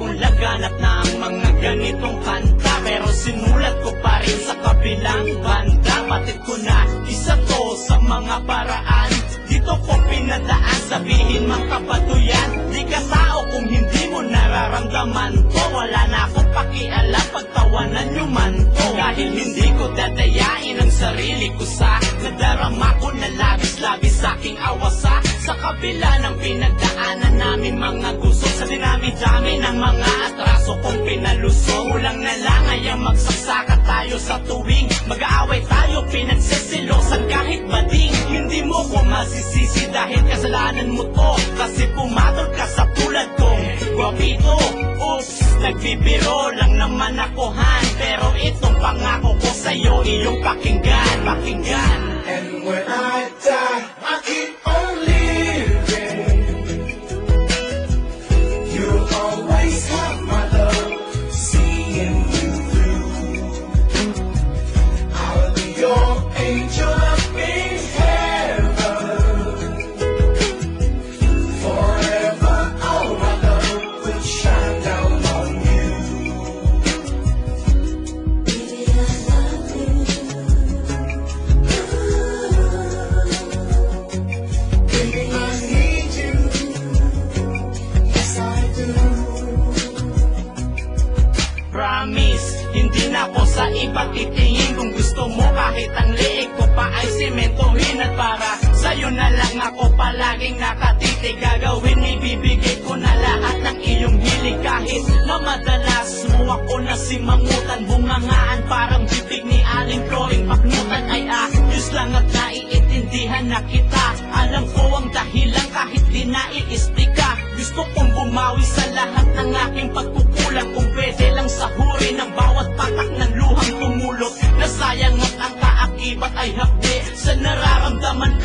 kung laganap na ang mga ganitong kanta, pero sinulat ko pa rin sa kabilang banda. Batid ko na isa to sa mga paraan, dito ko pinadaan, sabihin mang kabatuyan. Di ka tao kung hindi mo nararamdaman to, wala na akong pakialam pagtawanan nyo man to. Dahil hindi ko dadayain ang sarili ko sa nadarama ko na labis-labis aking awasa. Sa kabila ng pinagdaanan namin mga gusto, sa dinami-dami ng mga atraso kong pinalusong, kulang na lang ay ang magsasaka tayo sa tuwing mag-aaway tayo, pinagsisilosan kahit bading. Hindi mo ko masisisi dahil kasalanan mo to, kasi pumatol ka sa tulad kong guwapito. Oops, nagbibiro lang naman ako han, pero itong pangako ko sa'yo iyong pakinggan, pakinggan. And when I die, I keep on living. You'll always have my love, seeing you through. I'll be your angel up in heaven. Forever, all my love will shine down on you. Baby, I love you. Baby, I need you. Yes, I do. Promise, hindi na ako sa iba titingin. Kung gusto mo kahit ang leeg ko pa ay sementohin, at para sa'yo na lang ako palaging nakatitig. Gagawin, ibibigay ko na lahat ng iyong hilig, kahit na madalas mo ako nasimangutan. Bungangaan parang bibig ni Aling Floring, paknutan ay ayos lang at naiintindihan na kita. Alam ko ang dahilan kahit di naiistika. Gusto kong bumawi sa lahat ng aking pagkukulang. Kung pwede lang sahurin ang bawat patak ng luhang tumulot, na sayang at ang kaakibat ay hapdi sa nararamdaman